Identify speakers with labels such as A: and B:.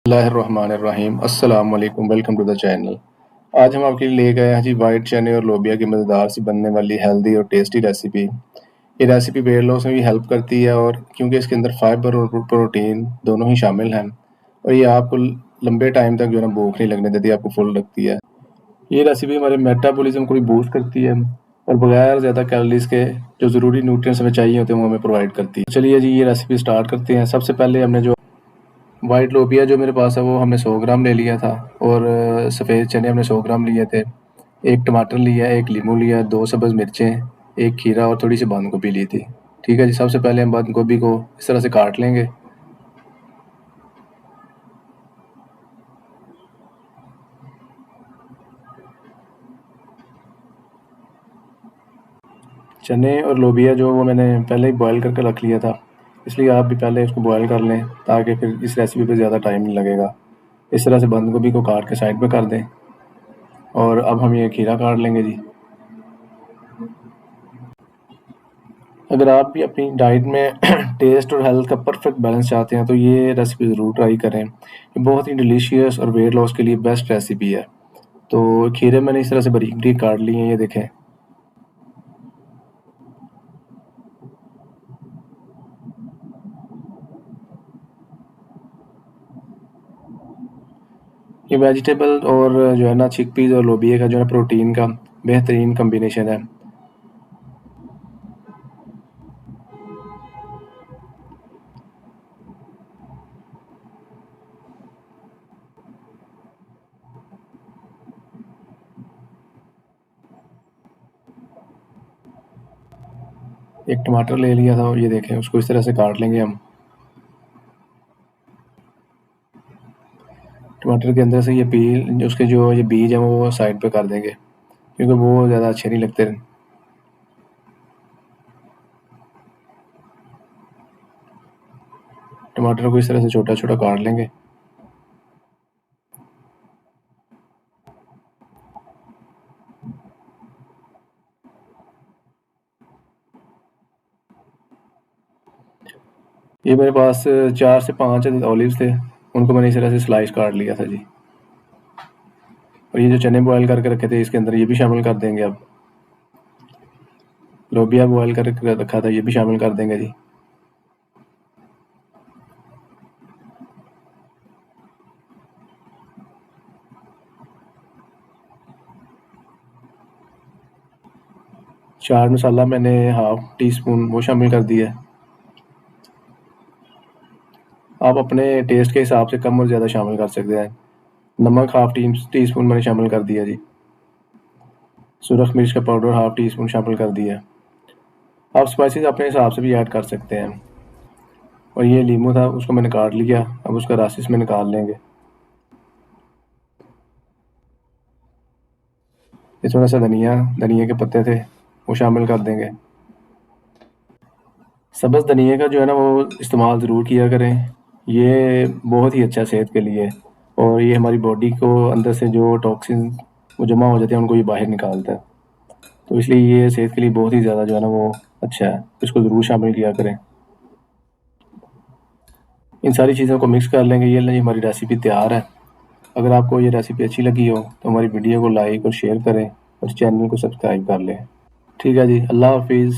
A: बिस्मिल्लाहिर्रहमानिर्रहीम अस्सलाम वालेकुम वेलकम टू द चैनल। आज हम आपके लिए लेके आए हैं जी वाइट चने और लोबिया की मज़ेदार सी बनने वाली हेल्दी और टेस्टी रेसिपी। ये रेसिपी वेट लॉस में भी हेल्प करती है और क्योंकि इसके अंदर फाइबर और प्रोटीन दोनों ही शामिल हैं और ये आपको लंबे टाइम तक जो है ना भूख नहीं लगने देती, आपको फुल रखती है। ये रेसिपी हमारे मेटाबॉलिज्म को भी बूस्ट करती है और बगैर ज़्यादा कैलोरीज के जो ज़रूरी न्यूट्रिएंट्स हमें चाहिए होते हैं वो हमें प्रोवाइड करती है। चलिए जी ये रेसिपी स्टार्ट करते हैं। सबसे पहले हमने जो वाइट लोबिया जो मेरे पास है वो हमने 100 ग्राम ले लिया था और सफ़ेद चने हमने 100 ग्राम लिए थे। एक टमाटर लिया, एक लीमू लिया, 2 सब्ज़ मिर्चें, एक खीरा और थोड़ी सी बंद गोभी ली थी। ठीक है जी, सबसे पहले हम बंद गोभी को इस तरह से काट लेंगे। चने और लोबिया जो वो मैंने पहले ही बॉयल करके रख लिया था, इसलिए आप भी पहले इसको बॉयल कर लें ताकि फिर इस रेसिपी पे ज़्यादा टाइम नहीं लगेगा। इस तरह से बंद गोभी को काट के साइड पे कर दें और अब हम ये खीरा काट लेंगे जी। अगर आप भी अपनी डाइट में टेस्ट और हेल्थ का परफेक्ट बैलेंस चाहते हैं तो ये रेसिपी ज़रूर ट्राई करें। ये बहुत ही डिलीशियस और वेट लॉस के लिए बेस्ट रेसिपी है। तो खीरे मैंने इस तरह से बारीक बारीक काट लिए हैं, ये देखें। ये वेजिटेबल और जो है ना चिकपीस और लोबिया का जो है प्रोटीन का बेहतरीन कम्बिनेशन है। एक टमाटर ले लिया था, ये देखें, उसको इस तरह से काट लेंगे हम। टमाटर के अंदर से ये पील उसके जो ये बीज हैं वो साइड पे कर देंगे क्योंकि वो ज़्यादा अच्छे नहीं लगते। टमाटर को इस तरह से छोटा छोटा काट लेंगे। ये मेरे पास 4 से 5 ऑलिव्स थे, उनको मैंने इस तरह से स्लाइस काट लिया था जी। और ये जो चने बॉयल करके रखे थे इसके अंदर ये भी शामिल कर देंगे। अब लोबिया बॉयल करके रखा था, ये भी शामिल कर देंगे जी। चाट मसाला मैंने हाफ टी स्पून वो शामिल कर दिया है। आप अपने टेस्ट के हिसाब से कम और ज़्यादा शामिल कर सकते हैं। नमक हाफ टी स्पून मैंने शामिल कर दिया जी। सुरख मिर्च का पाउडर हाफ टी स्पून शामिल कर दिया। आप स्पाइसेस अपने हिसाब से भी ऐड कर सकते हैं। और ये लीमू था, उसको मैंने काट लिया, अब उसका रस इसमें निकाल लेंगे। ये थोड़ा सा धनिया के पत्ते थे, वो शामिल कर देंगे। सब्ज़ धनिया का जो है ना वो इस्तेमाल ज़रूर किया करें, ये बहुत ही अच्छा है सेहत के लिए और ये हमारी बॉडी को अंदर से जो टॉक्सिन वो जमा हो जाते हैं उनको ये बाहर निकालता है। तो इसलिए ये सेहत के लिए बहुत ही ज़्यादा जो है ना वो अच्छा है, इसको ज़रूर शामिल किया करें। इन सारी चीज़ों को मिक्स कर लेंगे। ये लीजिए हमारी रेसिपी तैयार है। अगर आपको ये रेसिपी अच्छी लगी हो तो हमारी वीडियो को लाइक और शेयर करें और चैनल को सब्सक्राइब कर लें। ठीक है जी, अल्लाह हाफिज़।